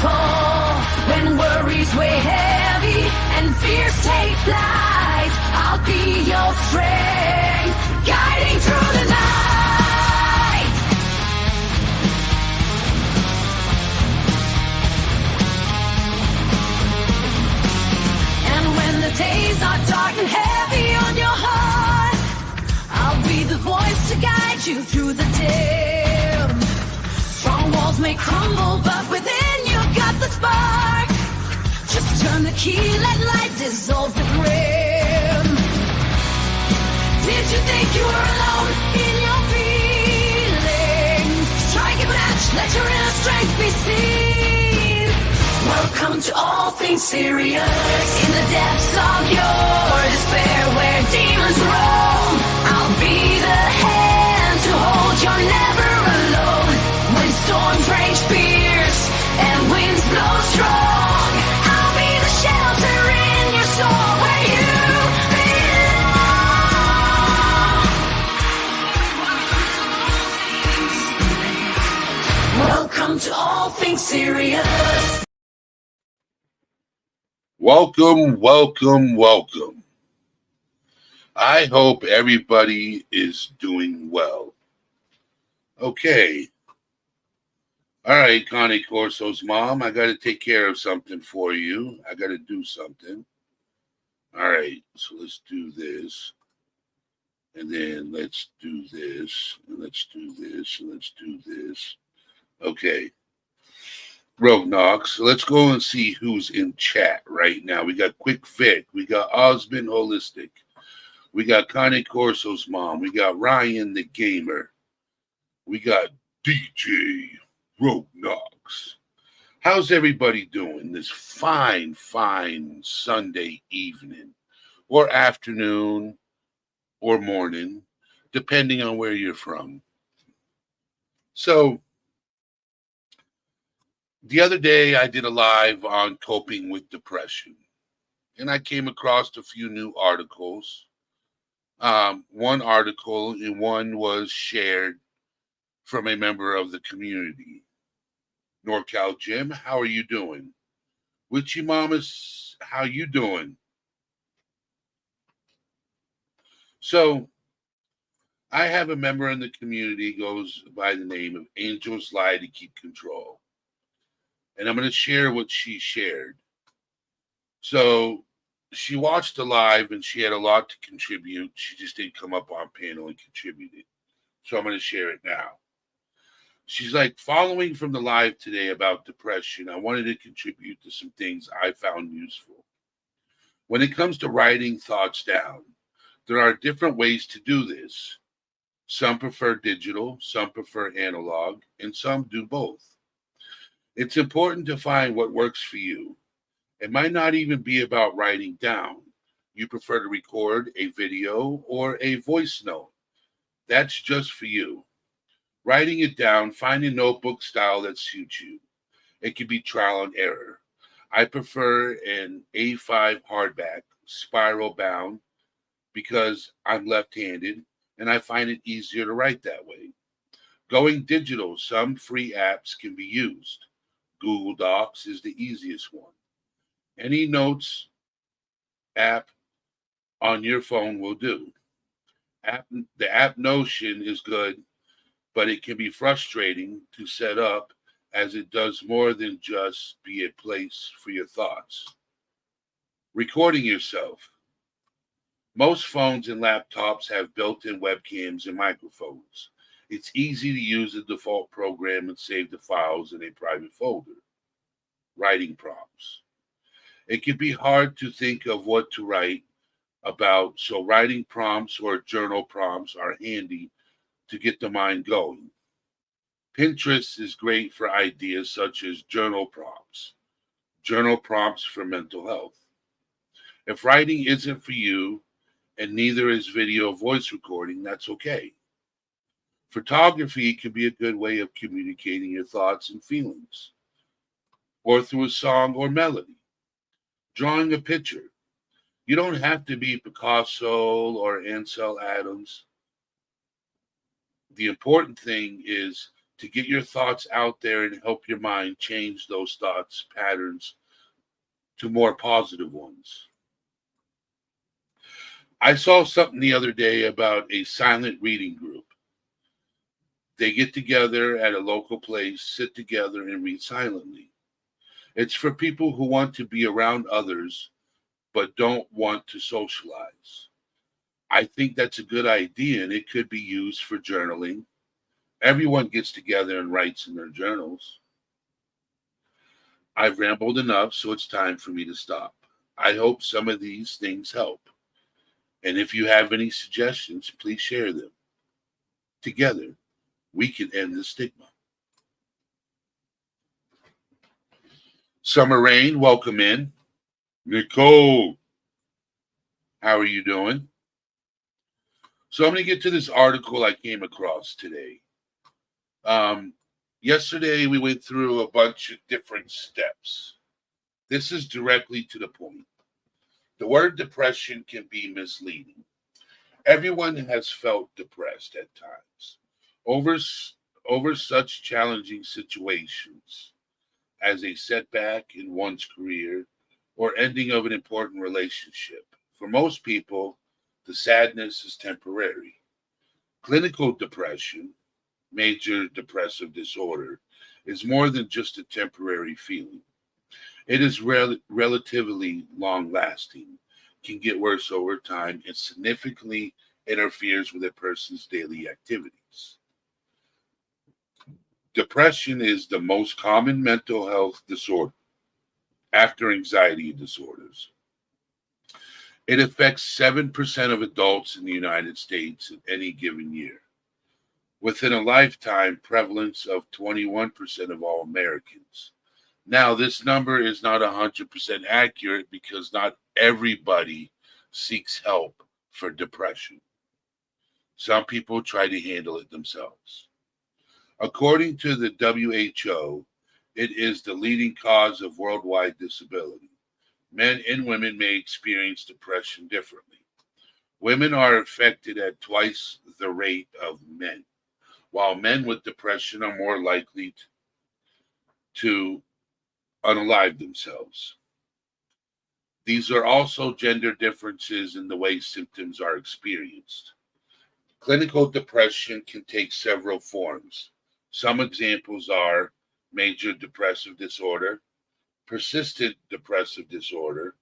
pull. When worries weigh heavy and fears take flight, I'll be your strength, guiding through the night. And when the days are dark and heavy on your heart, I'll be the voice to guide you through the dim. Strong walls may crumble, but within you got the spark. Just turn the key, let light dissolve the grim. Did you think you were alone in your feelings? Strike a match, let your inner strength be seen. Welcome to all things serious. In the depths of your despair, where demons roam, I'll be the hand to hold. You're never alone. When storms rage fierce and winds blow strong, I'll be the shelter in your soul where you belong. Welcome to all things serious. Welcome, welcome, welcome. I hope everybody is doing well. Okay. All right, Connie Corso's mom, I got to take care of something for you. I got to do something. All right, so let's do this. And then let's do this. And let's do this. And let's do this. Okay. Rogue Knox, let's go and see who's in chat right now. We got Quick Vic. We got Osmond Holistic. We got Connie Corso's mom. We got Ryan the Gamer. We got DJ Rogue Knox. How's everybody doing this fine Sunday evening or afternoon or morning, depending on where you're from? So, the other day I did a live on coping with depression, and I came across a few new articles. One article and one was shared from a member of the community. NorCal Jim, how are you doing? Witchy Mamas, how you doing? So, I have a member in the community goes by the name of Angels Lie to Keep Control. And I'm going to share what she shared. So, she watched the live and she had a lot to contribute. She just didn't come up on panel and contribute it. So I'm going to share it now. She's like, following from the live today about depression, I wanted to contribute to some things I found useful. When it comes to writing thoughts down, there are different ways to do this. Some prefer digital, some prefer analog, and some do both. It's important to find what works for you. It might not even be about writing down. You prefer to record a video or a voice note. That's just for you. Writing it down, find a notebook style that suits you. It can be trial and error. I prefer an A5 hardback, spiral bound, because I'm left-handed and I find it easier to write that way. Going digital, some free apps can be used. Google Docs is the easiest one. Any notes app on your phone will do. The app Notion is good, but it can be frustrating to set up as it does more than just be a place for your thoughts. Recording yourself. Most phones and laptops have built-in webcams and microphones. It's easy to use the default program and save the files in a private folder. Writing prompts. It can be hard to think of what to write about, so writing prompts or journal prompts are handy to get the mind going. Pinterest is great for ideas such as journal prompts for mental health. If writing isn't for you, and neither is video voice recording, that's okay. Photography can be a good way of communicating your thoughts and feelings, or through a song or melody. Drawing a picture. You don't have to be Picasso or Ansel Adams. The important thing is to get your thoughts out there and help your mind change those thoughts patterns to more positive ones. I saw something the other day about a silent reading group. They get together at a local place, sit together, and read silently. It's for people who want to be around others but don't want to socialize. I think that's a good idea, and it could be used for journaling. Everyone gets together and writes in their journals. I've rambled enough, so it's time for me to stop. I hope some of these things help. And if you have any suggestions, please share them. Together, we can end the stigma. Summer Rain, welcome in. Nicole, how are you doing? So I'm going to get to this article I came across today. Yesterday, we went through a bunch of different steps. This is directly to the point. The word depression can be misleading. Everyone has felt depressed at times over such challenging situations as a setback in one's career or ending of an important relationship. For most people, the sadness is temporary. Clinical depression, major depressive disorder, is more than just a temporary feeling. It is relatively long lasting, can get worse over time, and significantly interferes with a person's daily activities. Depression is the most common mental health disorder after anxiety disorders. It affects 7% of adults in the United States in any given year, within a lifetime prevalence of 21% of all Americans. Now, this number is not 100% accurate because not everybody seeks help for depression. Some people try to handle it themselves. According to the WHO, it is the leading cause of worldwide disability. Men and women may experience depression differently. Women are affected at twice the rate of men, while men with depression are more likely to unalive themselves. These are also gender differences in the way symptoms are experienced. Clinical depression can take several forms. Some examples are major depressive disorder, persistent depressive disorder,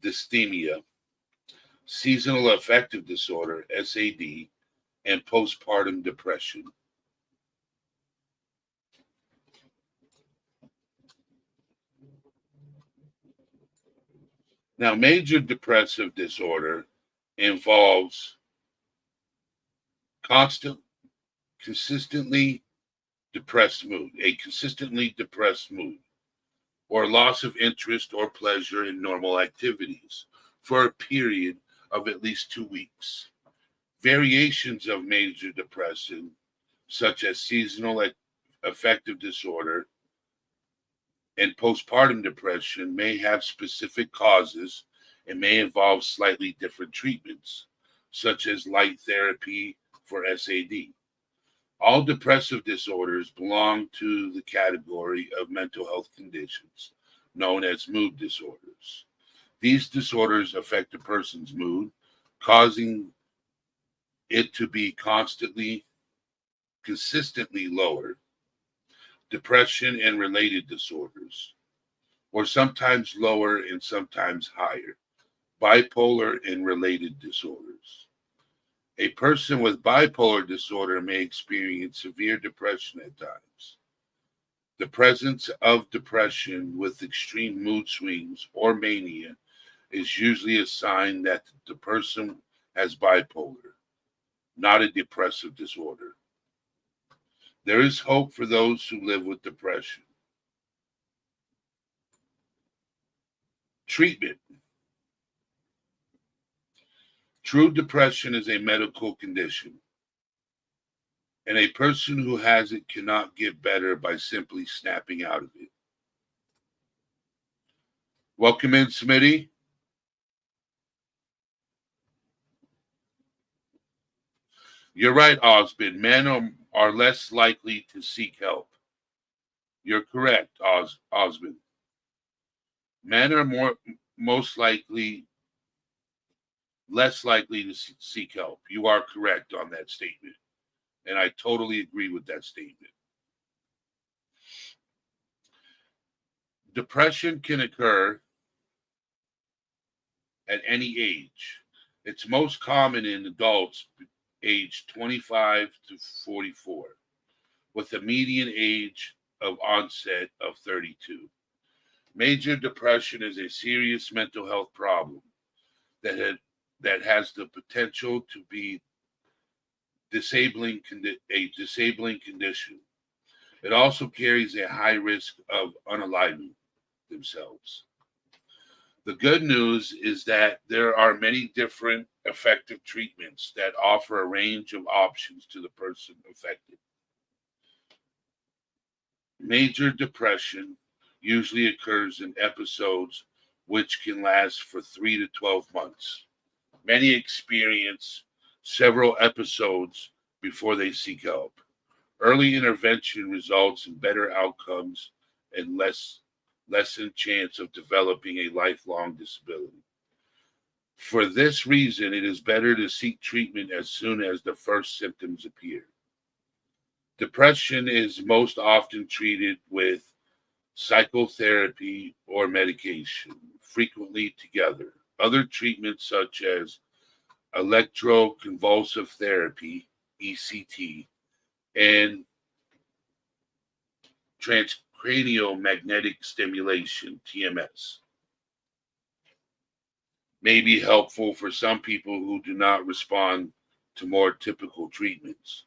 dysthymia, seasonal affective disorder, SAD, and postpartum depression. Now, major depressive disorder involves consistently consistently depressed mood, or loss of interest or pleasure in normal activities for a period of at least 2 weeks. Variations of major depression, such as seasonal affective disorder and postpartum depression, may have specific causes and may involve slightly different treatments, such as light therapy for SAD. All depressive disorders belong to the category of mental health conditions known as mood disorders. These disorders affect a person's mood, causing it to be consistently lower. Depression and related disorders, or sometimes lower and sometimes higher. Bipolar and related disorders. A person with bipolar disorder may experience severe depression at times. The presence of depression with extreme mood swings or mania is usually a sign that the person has bipolar, not a depressive disorder. There is hope for those who live with depression. Treatment. True depression is a medical condition, and a person who has it cannot get better by simply snapping out of it. Welcome in, Smitty. You're right, Osmond. Men are less likely to seek help. You're correct, Osmond. Men are most likely less likely to seek help. You are correct on that statement. And I totally agree with that statement. Depression can occur at any age. It's most common in adults aged 25 to 44, with a median age of onset of 32. Major depression is a serious mental health problem that has the potential to be a disabling condition. It also carries a high risk of unaliving themselves. The good news is that there are many different effective treatments that offer a range of options to the person affected. Major depression usually occurs in episodes which can last for 3 to 12 months. Many experience several episodes before they seek help. Early intervention results in better outcomes and lessened chance of developing a lifelong disability. For this reason, it is better to seek treatment as soon as the first symptoms appear. Depression is most often treated with psychotherapy or medication, frequently together. Other treatments, such as electroconvulsive therapy, ECT, and transcranial magnetic stimulation, TMS, may be helpful for some people who do not respond to more typical treatments.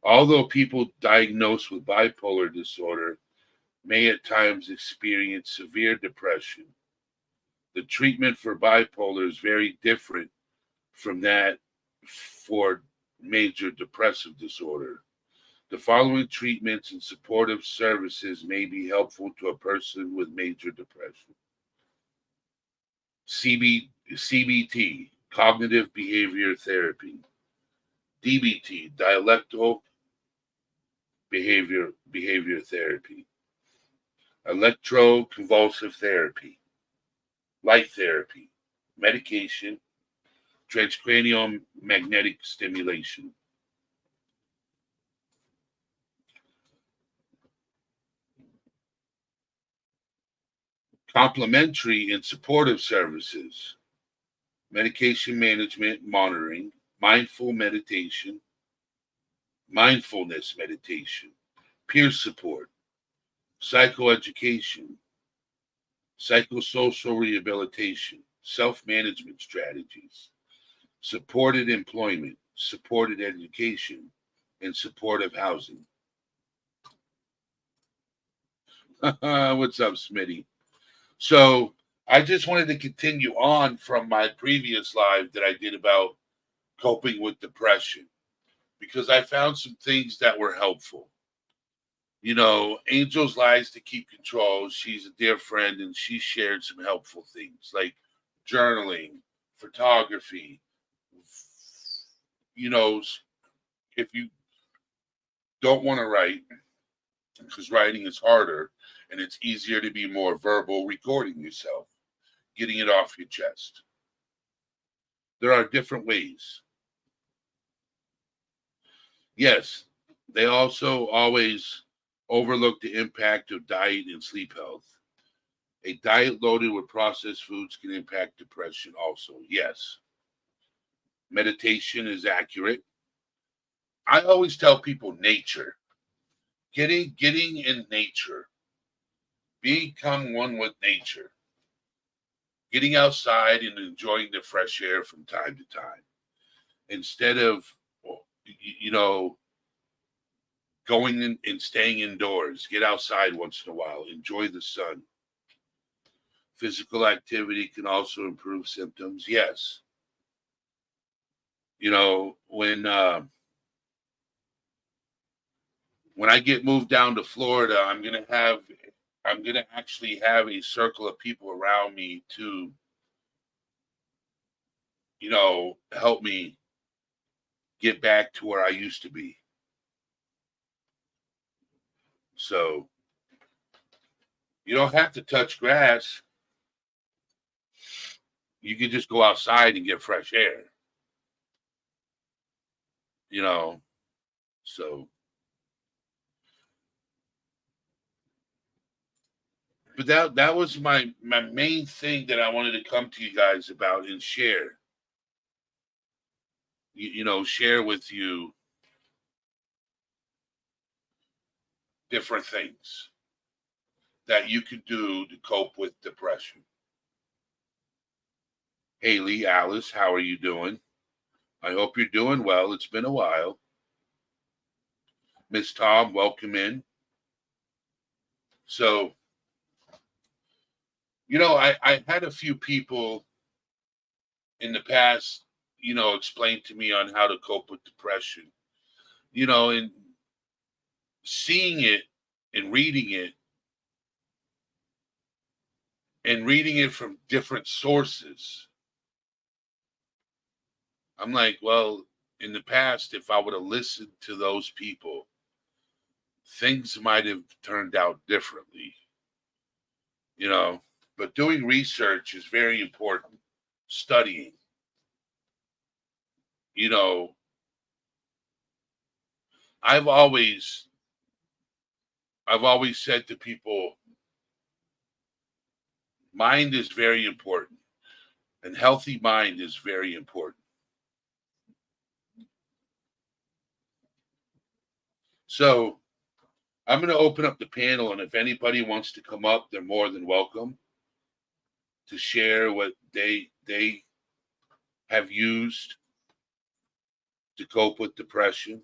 Although people diagnosed with bipolar disorder may at times experience severe depression, the treatment for bipolar is very different from that for major depressive disorder. The following treatments and supportive services may be helpful to a person with major depression. CBT, cognitive behavior therapy. DBT, dialectical behavior therapy. Electroconvulsive therapy. Light therapy. Medication. Transcranial magnetic stimulation. Complementary and supportive services, medication management monitoring, mindfulness meditation, peer support, psychoeducation, psychosocial rehabilitation, self-management strategies, supported employment, supported education, and supportive housing. What's up, Smitty? So I just wanted to continue on from my previous live that I did about coping with depression because I found some things that were helpful. You know, Angel's Lies to Keep Control. She's a dear friend and she shared some helpful things like journaling, photography. You know, if you don't want to write, because writing is harder and it's easier to be more verbal, recording yourself, getting it off your chest. There are different ways. Yes, they also always overlook the impact of diet and sleep health. A diet loaded with processed foods can impact depression also. Yes. Meditation is accurate. I always tell people nature. Getting in nature. Become one with nature. Getting outside and enjoying the fresh air from time to time. Instead of, you know, going in and staying indoors. Get outside once in a while. Enjoy the sun. Physical activity can also improve symptoms. Yes. You know, when I get moved down to Florida, I'm gonna actually have a circle of people around me to, you know, help me get back to where I used to be. So you don't have to touch grass. You can just go outside and get fresh air. So but that was my main thing that I wanted to come to you guys about and share. Share with you different things that you could do to cope with depression. Haley, Alice, how are you doing? I hope you're doing well. It's been a while. Miss Tom, welcome in. So, I had a few people in the past, explain to me on how to cope with depression, and seeing it and reading it from different sources. I'm like, well, in the past, if I would have listened to those people, things might have turned out differently, but doing research is very important. Studying, I've always said to people, mind is very important, and healthy mind is very important. So I'm going to open up the panel, and if anybody wants to come up, they're more than welcome to share what they have used to cope with depression.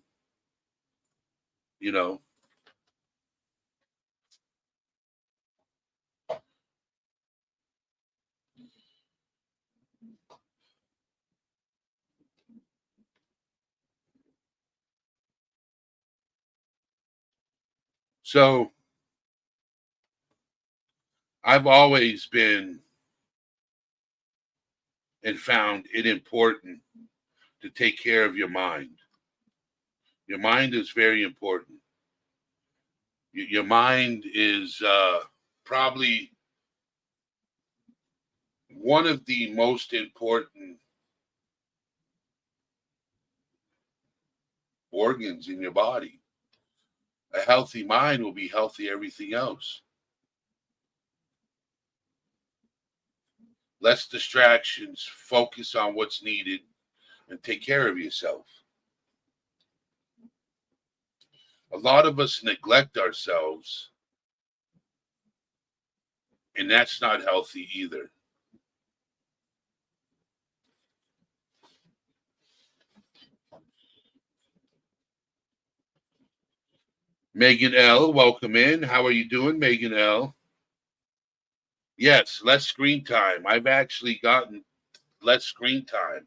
So I've always been and found it important to take care of your mind. Your mind is very important. Your mind is probably one of the most important organs in your body. A healthy mind will be healthy everything else. Less distractions, focus on what's needed, and take care of yourself. A lot of us neglect ourselves, and that's not healthy either. Megan L., welcome in. How are you doing, Megan L.? Yes, less screen time. I've actually gotten less screen time.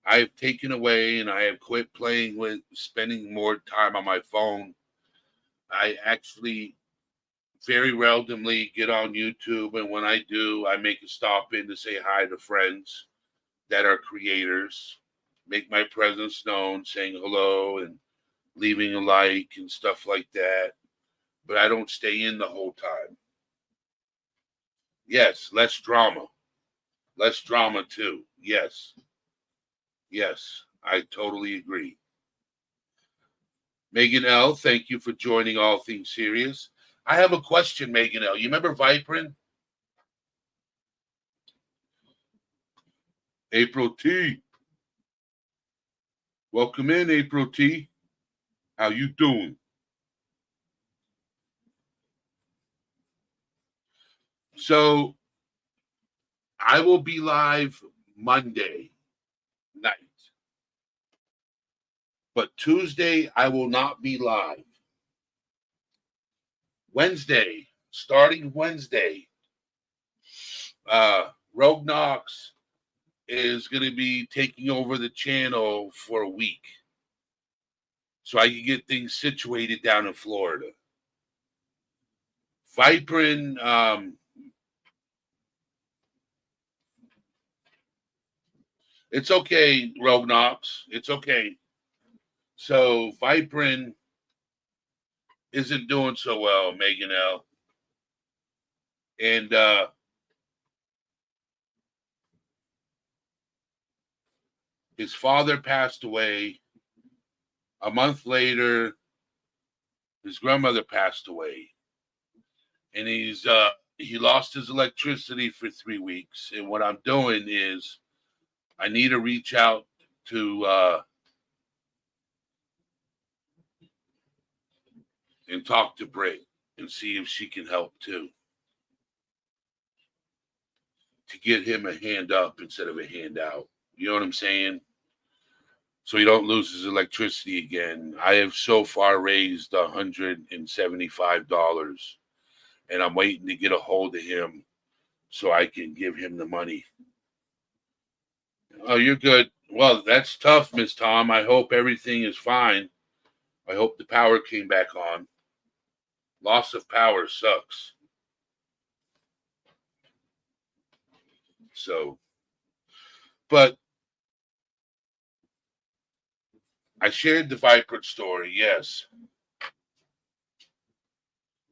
I have taken away and I have quit playing with spending more time on my phone. I actually very randomly get on YouTube, and when I do, I make a stop in to say hi to friends that are creators, make my presence known, saying hello and leaving a like and stuff like that. But I don't stay in the whole time. Yes, less drama. Less drama too. Yes. Yes, I totally agree. Megan L., thank you for joining All Things Serious. I have a question, Megan L. You remember Viprin? April T. Welcome in, April T. How you doing? So I will be live Monday night. But Tuesday, I will not be live. Wednesday, starting Wednesday, Rogue Knox is going to be taking over the channel for a week, so I can get things situated down in Florida. Viprin, it's okay, Rogue Knox. It's okay. So Viprin isn't doing so well, Megan L. And his father passed away. A month later, his grandmother passed away. And he lost his electricity for 3 weeks. And what I'm doing is I need to reach out to and talk to Britt and see if she can help too, to get him a hand up instead of a handout. You know what I'm saying? So he don't lose his electricity again. I have so far raised $175, and I'm waiting to get a hold of him so I can give him the money. Oh, you're good. Well, that's tough, Miss Tom. I hope everything is fine. I hope the power came back on. Loss of power sucks. So, but I shared the Viper story. Yes.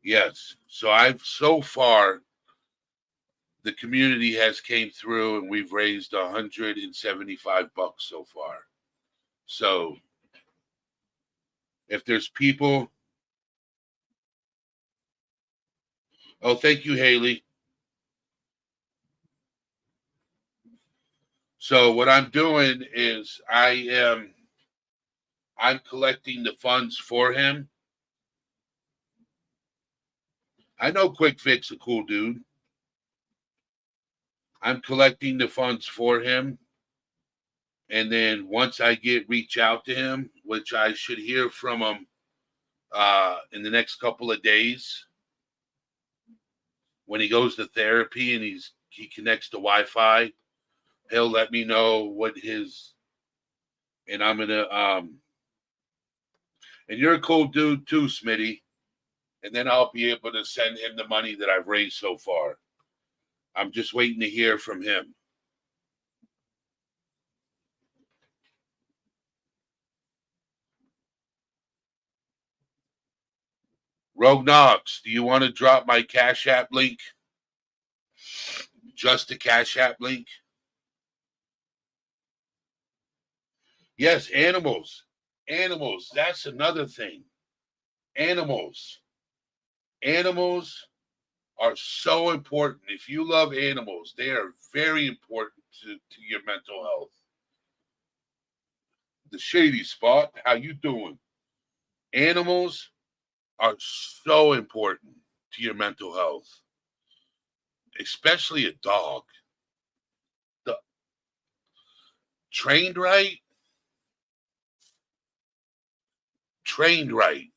Yes. So so far, the community has came through and we've raised $175 so far. So if there's people, oh, thank you, Haley. So what I'm doing is I'm collecting the funds for him. I know Quick Fix a cool dude. I'm collecting the funds for him. And then once I reach out to him, which I should hear from him in the next couple of days, when he goes to therapy and he connects to Wi-Fi, he'll let me know what his, and I'm gonna and you're a cool dude too, Smitty. And then I'll be able to send him the money that I've raised so far. I'm just waiting to hear from him. Rogue Knox, do you want to drop my Cash App link? Just the Cash App link? Yes, animals. Animals. That's another thing. Animals. Animals are so important. If you love animals, they are very important to your mental health. The Shady Spot, how you doing? Animals are so important to your mental health, especially a dog. The trained right, trained right.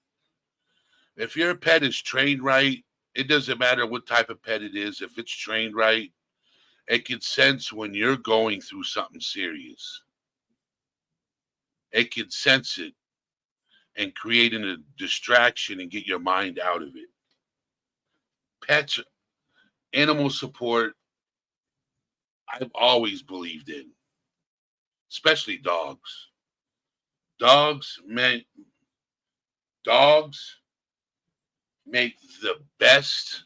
If your pet is trained right, it doesn't matter what type of pet it is. If it's trained right, it can sense when you're going through something serious. It can sense it and create a distraction and get your mind out of it. Pets, animal support, I've always believed in, especially dogs. Dogs make dogs make the best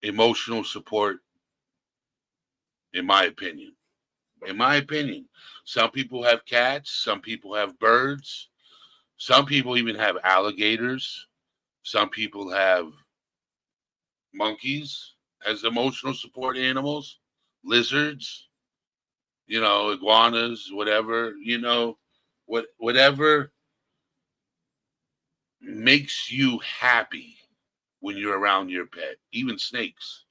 emotional support, in my opinion. In my opinion, some people have cats, some people have birds, some people even have alligators, some people have monkeys as emotional support animals, lizards, iguanas, whatever, whatever makes you happy when you're around your pet, even snakes.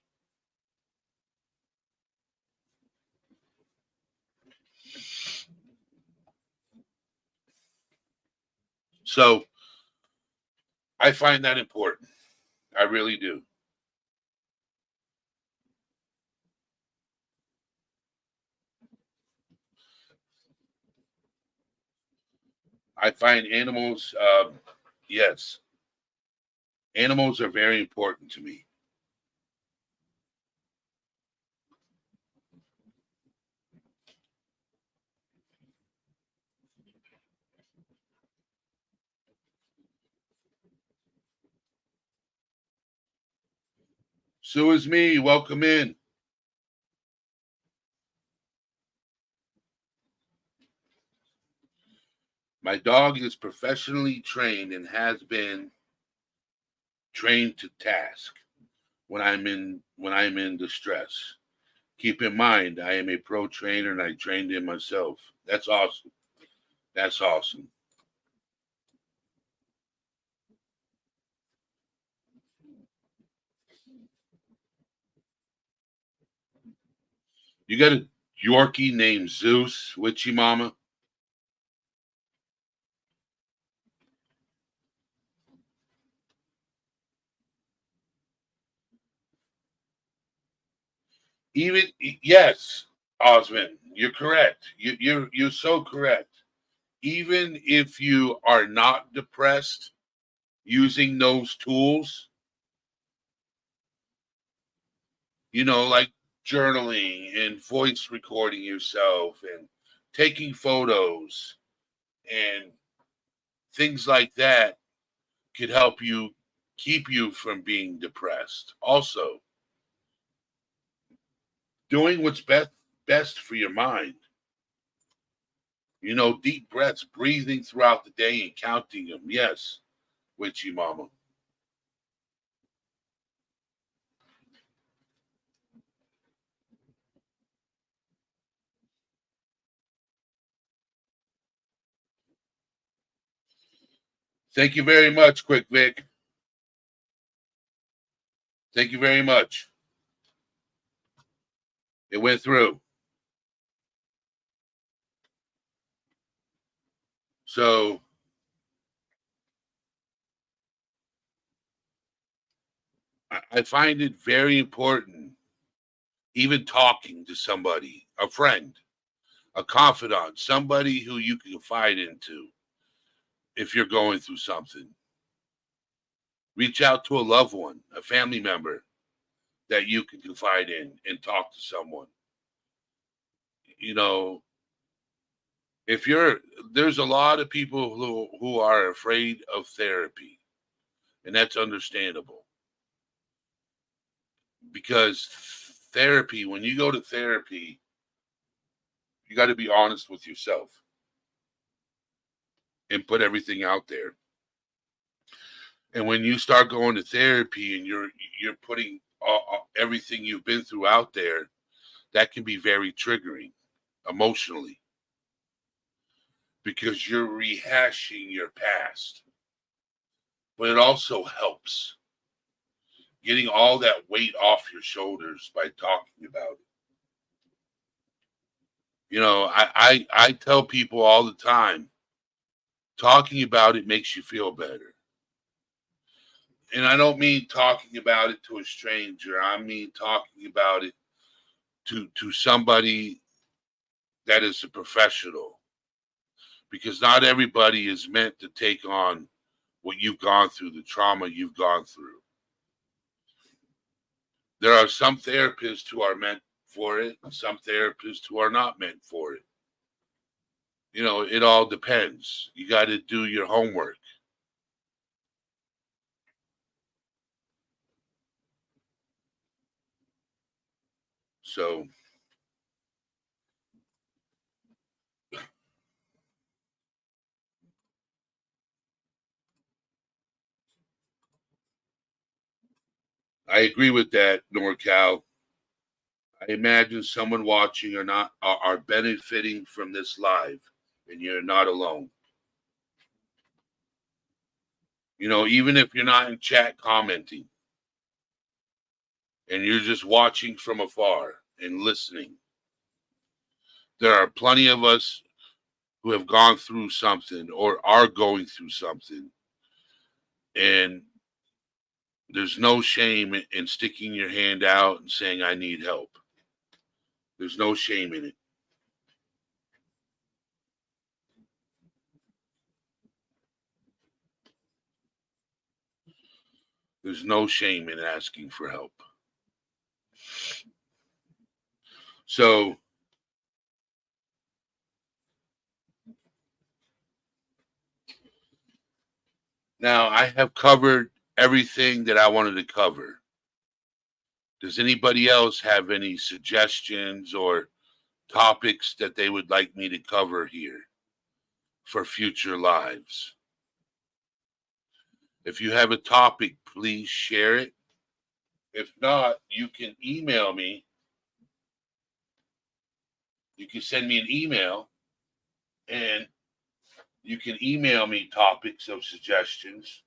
So I find that important. I really do. I find animals, yes, animals are very important to me. Sue is me. Welcome in. My dog is professionally trained and has been trained to task when I'm in distress. Keep in mind, I am a pro trainer and I trained him myself. That's awesome. That's awesome. You got a Yorkie named Zeus, Witchy Mama? Even yes, Osmond, you're correct. You're so correct. Even if you are not depressed, using those tools, like journaling and voice recording yourself and taking photos and things like that could help you keep you from being depressed. Also, doing what's best for your mind. Deep breaths, breathing throughout the day and counting them. Yes, witchy mama. Thank you very much, Quick Vic. Thank you very much. It went through. So I find it very important, even talking to somebody, a friend, a confidant, somebody who you can confide into if you're going through something. Reach out to a loved one, a family member that you can confide in and talk to someone. You know, if you're there's a lot of people who are afraid of therapy, and that's understandable because therapy, when you go to therapy, you got to be honest with yourself and put everything out there. And when you start going to therapy and you're putting everything you've been through out there, that can be very triggering emotionally because you're rehashing your past. But it also helps getting all that weight off your shoulders by talking about it. I tell people all the time, talking about it makes you feel better. And I don't mean talking about it to a stranger. I mean talking about it to somebody that is a professional, because not everybody is meant to take on what you've gone through, the trauma you've gone through. There are some therapists who are meant for it, and some therapists who are not meant for it. It all depends. You got to do your homework. So, I agree with that, NorCal. I imagine someone watching or not are benefiting from this live, and you're not alone. Even if you're not in chat commenting and you're just watching from afar and listening, there are plenty of us who have gone through something or are going through something. And there's no shame in sticking your hand out and saying, I need help. There's no shame in it. There's no shame in asking for help. So now I have covered everything that I wanted to cover. Does anybody else have any suggestions or topics that they would like me to cover here for future lives? If you have a topic, please share it. If not, you can email me. You can send me an email, and you can email me topics of suggestions.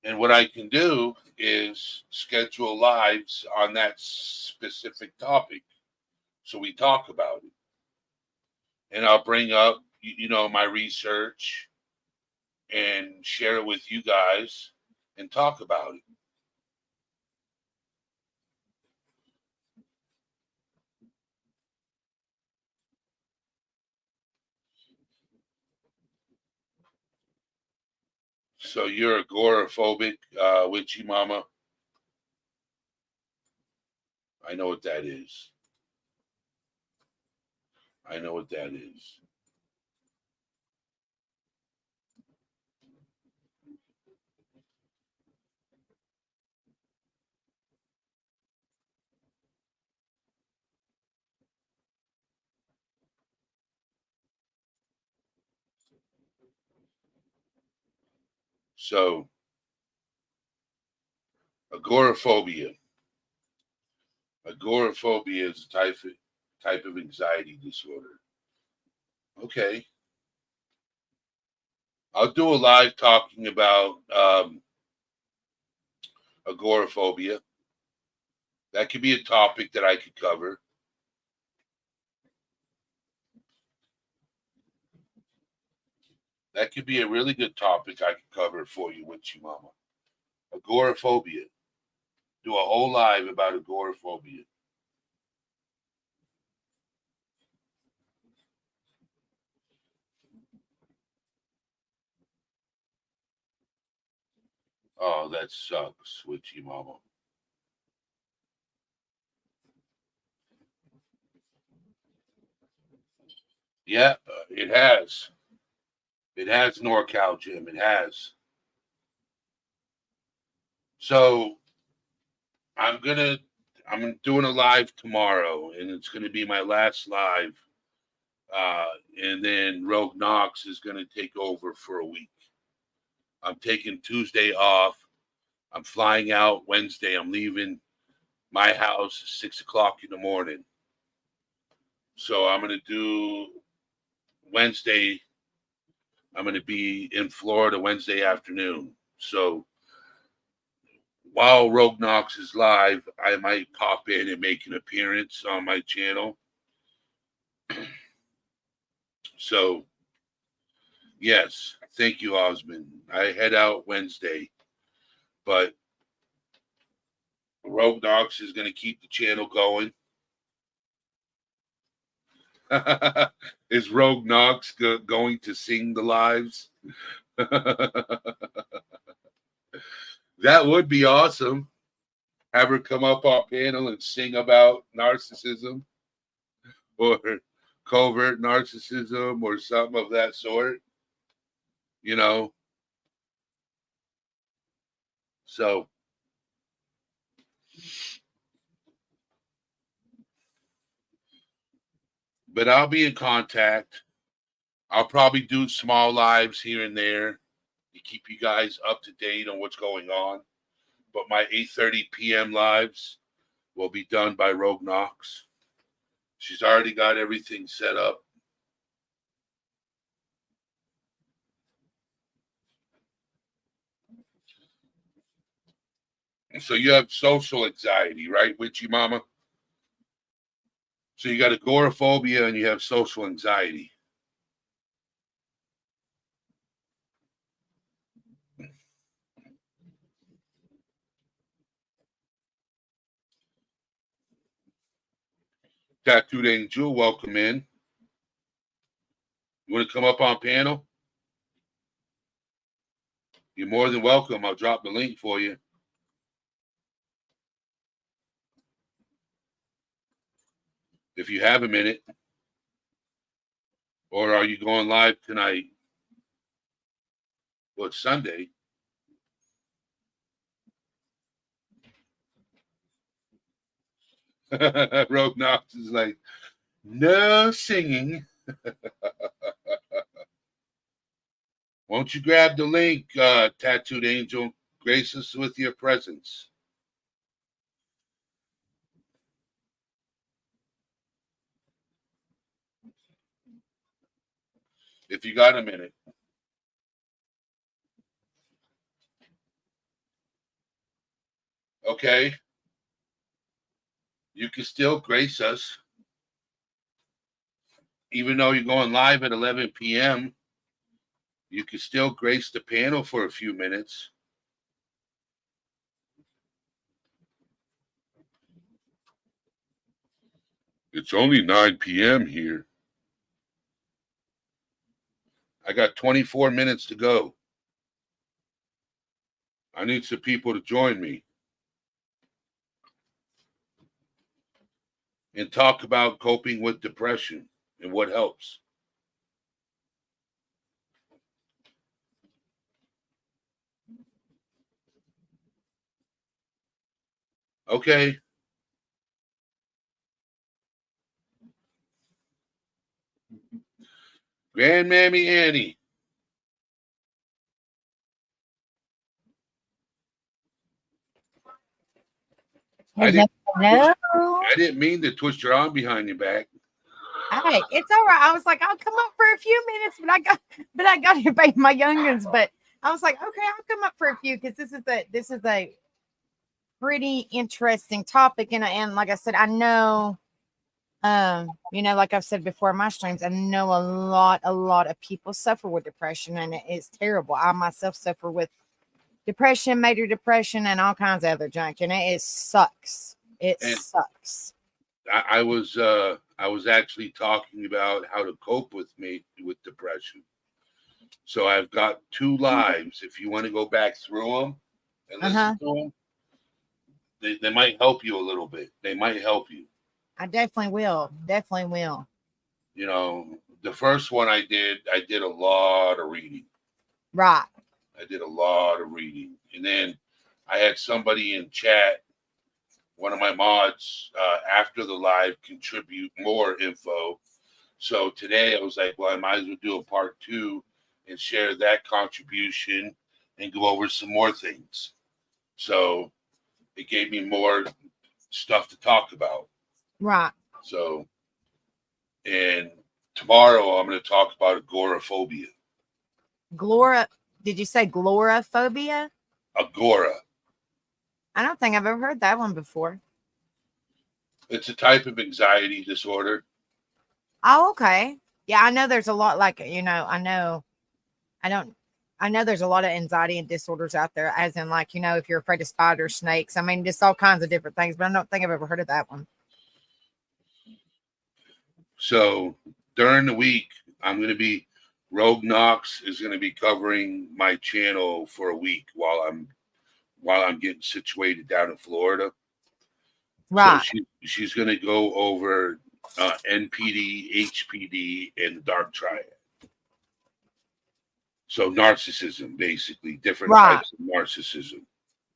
And what I can do is schedule lives on that specific topic so we talk about it. And I'll bring up, my research and share it with you guys and talk about it. So you're agoraphobic, witchy mama. I know what that is. I know what that is. So agoraphobia. Agoraphobia is a type of anxiety disorder. Okay. I'll do a live talking about agoraphobia. That could be a topic that I could cover. That could be a really good topic I could cover for you, witchy mama. Agoraphobia. Do a whole live about agoraphobia. Oh, that sucks, witchy mama. Yeah, it has. It has NorCal, Jim. It has. So I'm doing a live tomorrow, and it's gonna be my last live. And then Rogue Knox is gonna take over for a week. I'm taking Tuesday off. I'm flying out Wednesday. I'm leaving my house at 6 o'clock in the morning. So I'm gonna do Wednesday. I'm gonna be in Florida Wednesday afternoon. So while Rogue Knox is live, I might pop in and make an appearance on my channel. So, yes, thank you, Osmond. I head out Wednesday, but Rogue Knox is going to keep the channel going. Is Rogue Knox going to sing the lives? That would be awesome. Have her come up on panel and sing about narcissism or covert narcissism or something of that sort. So but I'll be in contact. I'll probably do small lives here and there to keep you guys up to date on what's going on. But my 8:30 p.m. lives will be done by Rogue Knox. She's already got everything set up. So you have social anxiety, right, witchy mama? So you got agoraphobia and you have social anxiety. Tattooed Angel, welcome in. You want to come up on panel? You're more than welcome. I'll drop the link for you. If you have a minute. Or are you going live tonight? Well, it's Sunday. Rogue Knox is like, no singing. Won't you grab the link, Tattooed Angel? Grace us with your presence. If you got a minute. Okay. You can still grace us. Even though you're going live at 11 p.m., you can still grace the panel for a few minutes. It's only 9 p.m. here. I got 24 minutes to go. I need some people to join me and talk about coping with depression and what helps. Okay. Grandmammy Annie. Hello. I didn't mean to twist your arm behind your back. Hey, it's all right. I was like, I'll come up for a few minutes, but I got to bathe my youngins. But I was like, okay, I'll come up for a few because this is a pretty interesting topic, and like I said, I know, like I've said before in my streams, I know a lot of people suffer with depression, and it's terrible. I myself suffer with depression, major depression, and all kinds of other junk, and it sucks. It sucks. I was actually talking about how to cope with depression. So I've got 2 lives. If you want to go back through them and listen to them, they might help you a little bit. They might help you. I definitely will. Definitely will. You know, the first one I did a lot of reading. Right. I did a lot of reading. And then I had somebody in chat, one of my mods, after the live, contribute more info. So today I was like, well, I might as well do a part 2 and share that contribution and go over some more things. So it gave me more stuff to talk about. Right. So, and tomorrow I'm going to talk about agoraphobia. Did you say glorophobia? Agora. I don't think I've ever heard that one before. It's a type of anxiety disorder. Oh, okay. Yeah, I know there's a lot, like, I know there's a lot of anxiety and disorders out there, as in, like, if you're afraid of spiders, snakes, I mean, just all kinds of different things, but I don't think I've ever heard of that one. So during the week, Rogue Knox is going to be covering my channel for a week while I'm getting situated down in Florida. Right. So she's going to go over NPD, HPD, and the dark triad. So narcissism, basically, different types of narcissism.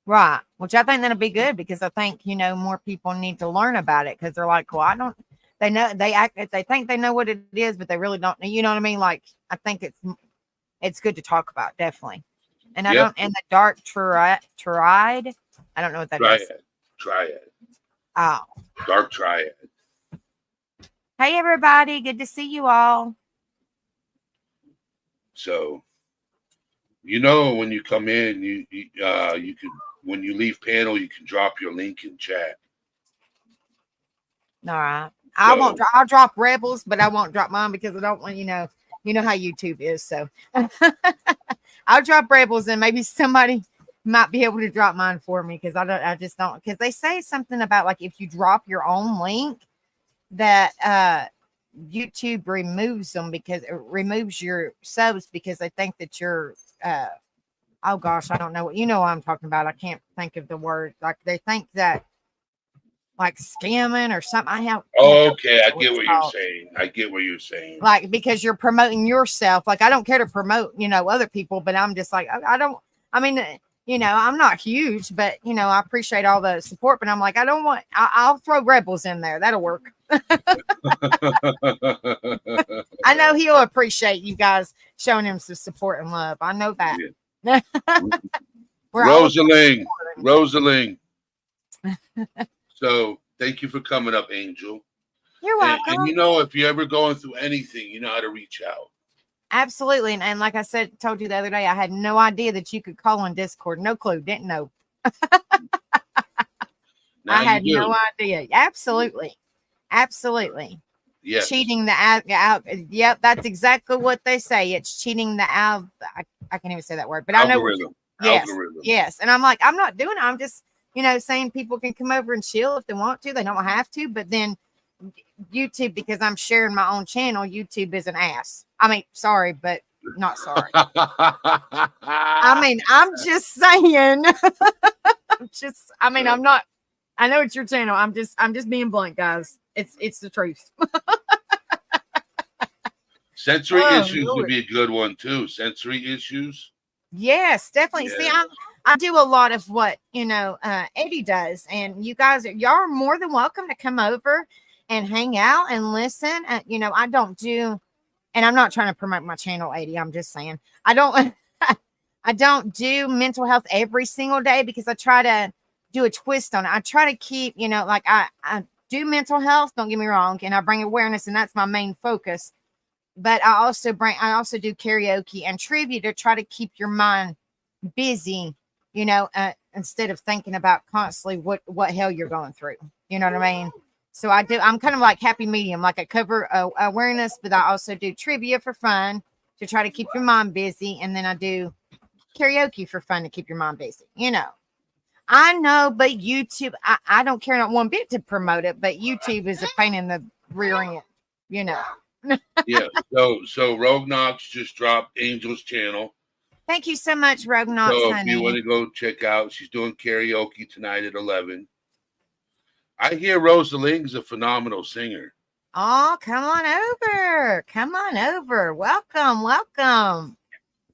Right. Which I think that'll be good, because I think, more people need to learn about it, because they're like, well, they think they know what it is, but they really don't. You know what I mean? Like, I think it's good to talk about, definitely. And and the dark triad, I don't know what that is. Triad. Oh. Dark triad. Hey, everybody. Good to see you all. So, when you come in, you can, when you leave panel, you can drop your link in chat. All right. I'll drop Rebels, but I won't drop mine because I don't want, you know how YouTube is. So I'll drop Rebels, and maybe somebody might be able to drop mine for me, because I just don't, because they say something about, like, if you drop your own link, that YouTube removes them, because it removes your subs, because they think that you're oh gosh, I don't know what I'm talking about. I can't think of the word. Like, they think that, like, scamming or something. Okay, I get what you're saying. Like, because you're promoting yourself. Like, I don't care to promote, other people, but I'm just like, I don't. I mean, you know, I'm not huge, but you know, I appreciate all the support. But I'm like, I'll throw Rebels in there. That'll work. I know he'll appreciate you guys showing him some support and love. I know that. Yeah. We're all Rosalie. So thank you for coming up, Angel. You're welcome. And you know, if you're ever going through anything, you know how to reach out. Absolutely. And like I said, told you the other day, I had no idea that you could call on Discord. No clue. Didn't know. I had no idea. Absolutely. Absolutely. Yeah. Cheating the out. Yep. That's exactly what they say. It's cheating the out. I can't even say that word, but algorithm. I know. Yes. Algorithm. Yes. And I'm like, I'm not doing it. I'm just, you know, saying people can come over and chill if they want to. They don't have to. But then YouTube, because I'm sharing my own channel, YouTube is an ass. I mean, sorry, but not sorry. I mean, I'm just saying. I'm not. I know it's your channel. I'm just being blunt, guys. It's the truth. Sensory issues would be a good one too. Sensory issues. Yes, definitely. Yeah. See, I do a lot of what, you know, Eddie does, and y'all are more than welcome to come over and hang out and listen. You know, I don't do, and I'm not trying to promote my channel, Eddie. I'm just saying I don't do mental health every single day because I try to do a twist on it. I try to keep, you know, like I do mental health, don't get me wrong, and I bring awareness, and that's my main focus. But I also do karaoke and trivia to try to keep your mind busy, you know, instead of thinking about constantly what hell you're going through. You know what I mean? So I'm kind of like happy medium. Like I cover awareness, but I also do trivia for fun to try to keep your mind busy. And then I do karaoke for fun to keep your mind busy. You know, I know, but YouTube, I don't care not one bit to promote it, but YouTube is a pain in the rear end, you know. Yeah. So Rogue Knox just dropped Angel's channel. Thank you so much, Rogue Knox. So if honey. you want to go check out, she's doing karaoke tonight at 11. I hear Rosaling's a phenomenal singer. Oh, come on over. Come on over. Welcome.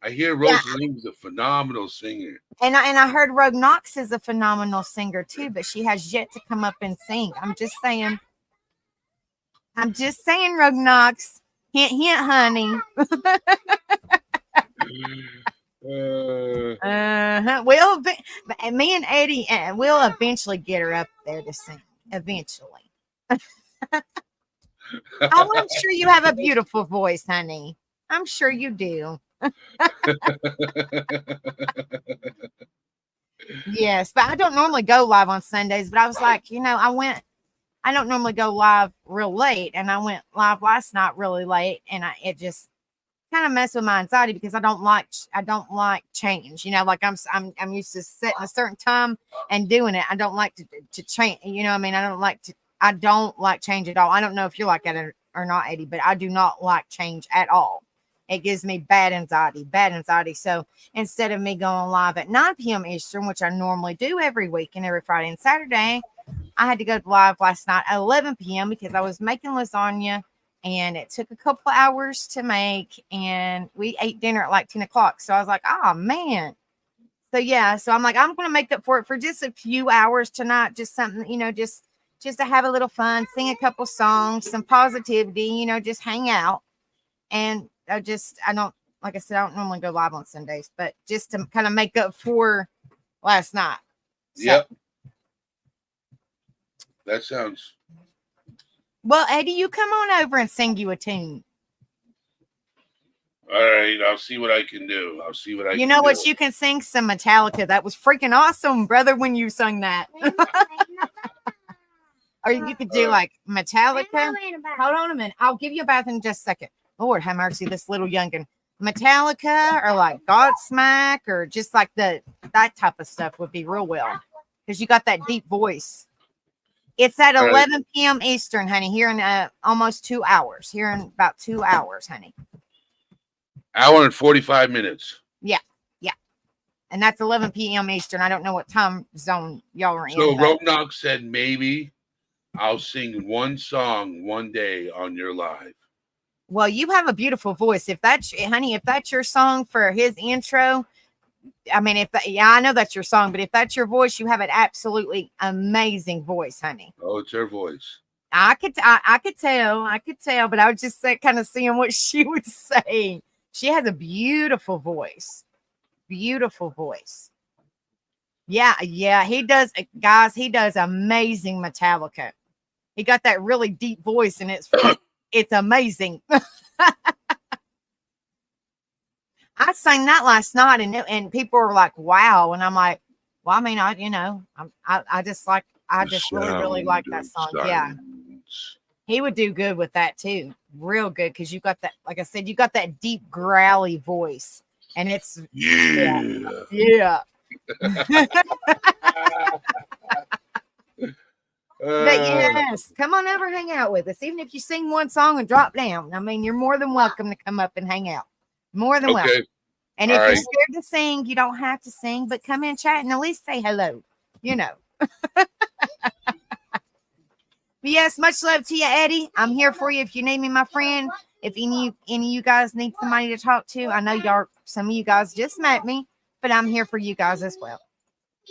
I hear Rosaling's a phenomenal singer. And I heard Rogue Knox is a phenomenal singer too, but she has yet to come up and sing. I'm just saying, Rogue Knox. Hint, hint, honey. Well, me and Eddie, we'll eventually get her up there to sing. Eventually. I'm sure you have a beautiful voice, honey. I'm sure you do. Yes, but I don't normally go live on Sundays. But I was like, you know, I don't normally go live real late, and I went live last night really late, and it just kind of messed with my anxiety because I don't like change. You know, like I'm used to setting a certain time and doing it. I don't like to change. You know what I mean? I don't like change at all. I don't know if you're like that or not, Eddie, but I do not like change at all. It gives me bad anxiety. So instead of me going live at 9 p.m. Eastern, which I normally do every week and every Friday and Saturday, I had to go live last night at 11 p.m. because I was making lasagna and it took a couple of hours to make, and we ate dinner at like 10 o'clock. So I was like, oh man. So yeah, so I'm like, I'm going to make up for it for just a few hours tonight. Just something, you know, just to have a little fun, sing a couple songs, some positivity, you know, just hang out. And I don't normally go live on Sundays, but just to kind of make up for last night. So, yep. That sounds. Well, Eddie, you come on over and sing you a tune. All right, I'll see what I can do. You know what? You can sing some Metallica. That was freaking awesome, brother, when you sung that. Or you could do like Metallica. Hold on a minute. I'll give you a bath in just a second. Lord have mercy, this little youngin. Metallica or like Godsmack or just like that type of stuff would be real well because you got that deep voice. It's at 11 p.m. Eastern, honey, here in almost 2 hours. Here in about 2 hours, honey. Hour and 45 minutes. Yeah. And that's 11 p.m. Eastern. I don't know what time zone y'all are in. So Rogue Knox said maybe I'll sing one song one day on your live. Well, you have a beautiful voice. If that's your song for his intro, I mean, yeah, I know that's your song, but if that's your voice, you have an absolutely amazing voice, honey. Oh, it's her voice. I could tell, but I was just kind of seeing what she would say. She has a beautiful voice. Beautiful voice. Yeah, he does, guys. He does amazing Metallica. He got that really deep voice, and it's amazing. I sang that last night, and people were like, "Wow!" And I'm like, "Well, I mean, I just really like that song." Yeah, he would do good with that too, real good, because you got that, like I said, you got that deep growly voice, and it's yeah. But yes, come on over, hang out with us. Even if you sing one song and drop down, I mean, you're more than welcome to come up and hang out. More than welcome. And if you're scared to sing, you don't have to sing, but come in, chat, and at least say hello. You know. Yes, much love to you, Eddie. I'm here for you if you need me, my friend. If any of you guys need somebody to talk to, I know some of you guys just met me, but I'm here for you guys as well.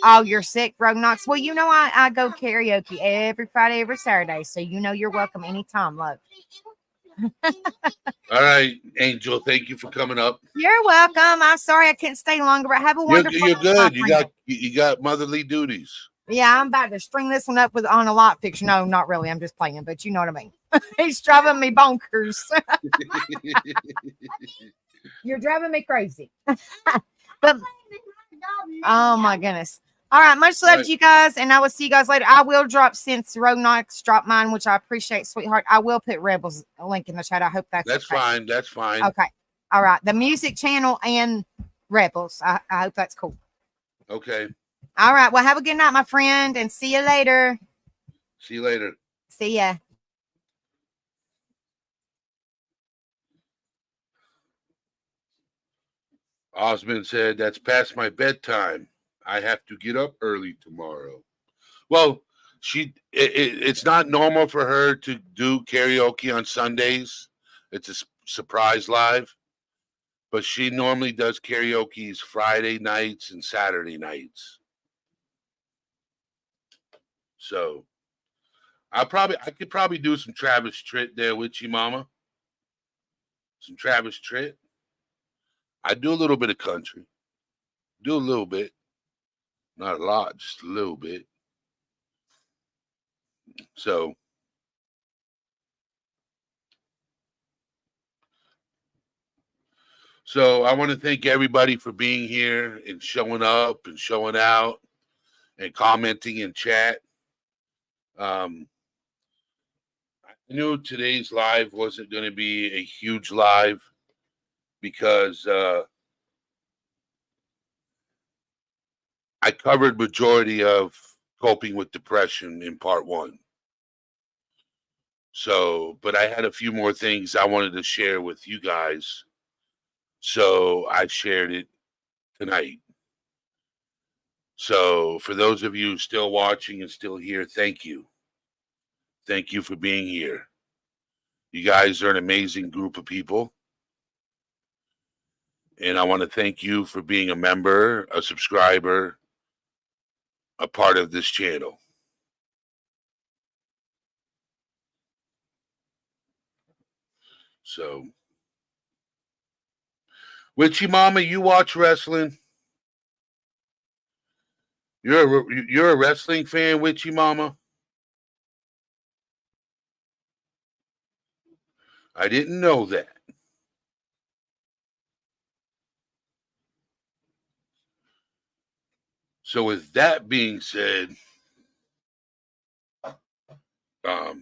Oh, you're sick, Rogue Knox. Well, you know, I go karaoke every Friday, every Saturday. So you know you're welcome anytime, love. All right, Angel. Thank you for coming up. You're welcome. I'm sorry I couldn't stay longer, but have a wonderful You're good. You got motherly duties. Yeah, I'm about to string this one up on a lot fixture. No, not really. I'm just playing, but you know what I mean. He's driving me bonkers. You're driving me crazy. But oh my goodness. All right, much love to you guys, and I will see you guys later. I will drop, since Rogue Knox dropped mine, which I appreciate, sweetheart. I will put Rebels link in the chat. I hope that's okay. Fine. That's fine. Okay. All right. The music channel and Rebels. I hope that's cool. Okay. All right. Well, have a good night, my friend, and see you later. See you later. See ya. Osmond said, "That's past my bedtime. I have to get up early tomorrow." Well, it's not normal for her to do karaoke on Sundays. It's a surprise live, but she normally does karaoke's Friday nights and Saturday nights. So I could probably do some Travis Tritt there with you, Mama. Some Travis Tritt. I do a little bit of country. Do a little bit. Not a lot, just a little bit. So I want to thank everybody for being here and showing up and showing out and commenting in chat. I knew today's live wasn't going to be a huge live because I covered majority of coping with depression in part 1. So, but I had a few more things I wanted to share with you guys. So I shared it tonight. So for those of you still watching and still here, thank you. Thank you for being here. You guys are an amazing group of people. And I want to thank you for being a member, a subscriber, a part of this channel. So, Witchy Mama, you watch wrestling? You're a wrestling fan, Witchy Mama? I didn't know that. So with that being said, oh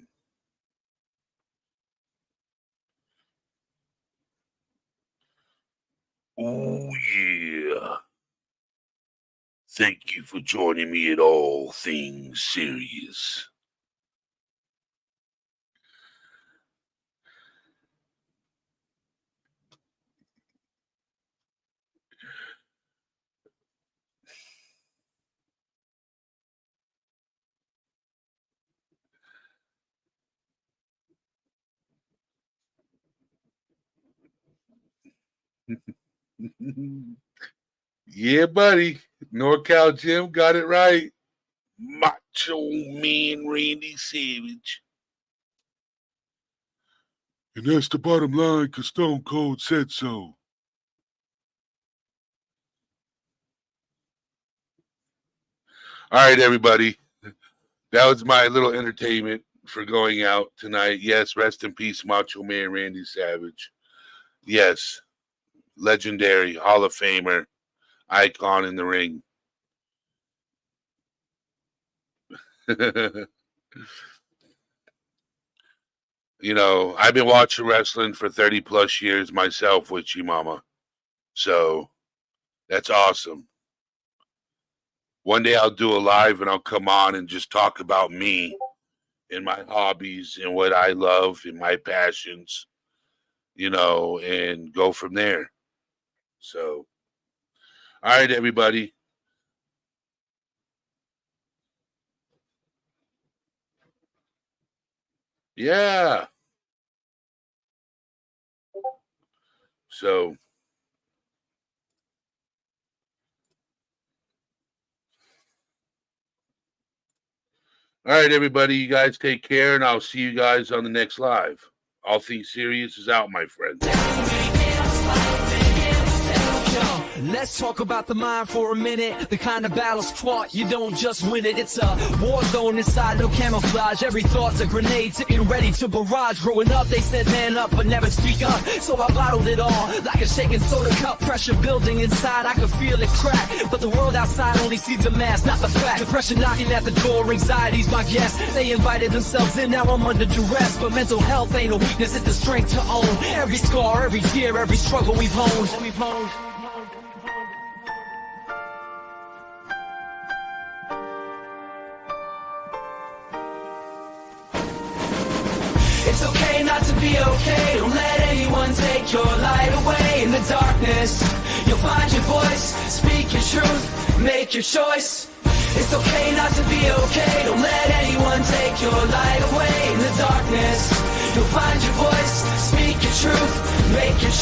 yeah. Thank you for joining me at All Things Serious. Yeah, buddy. NorCal Jim got it right. Macho Man Randy Savage. And that's the bottom line because Stone Cold said so. All right, everybody. That was my little entertainment for going out tonight. Yes, rest in peace, Macho Man Randy Savage. Yes, legendary Hall of Famer, icon in the ring. You know, I've been watching wrestling for 30 plus years myself with you, Mama. So that's awesome. One day I'll do a live and I'll come on and just talk about me and my hobbies and what I love and my passions, you know, and go from there. So, all right, everybody. Yeah. So, all right, everybody. You guys take care, and I'll see you guys on the next live. All Things Serious is out, my friends. Let's talk about the mind for a minute. The kind of battles fought, you don't just win it. It's a war zone inside, no camouflage. Every thought's a grenade, sitting ready to barrage. Growing up, they said man up, but never speak up. So I bottled it all, like a shaking soda cup. Pressure building inside, I could feel it crack. But the world outside only sees the mask, not the fact. Depression knocking at the door, anxiety's my guest. They invited themselves in, now I'm under duress. But mental health ain't a weakness, it's the strength to own. Every scar, every tear, every struggle we've honed. It's okay not to be okay. Don't let anyone take your light away. In the darkness, you'll find your voice. Speak your truth, make your choice. It's okay not to be okay. Don't let anyone take your light away. In the darkness, you'll find your voice. Speak your truth, make your choice.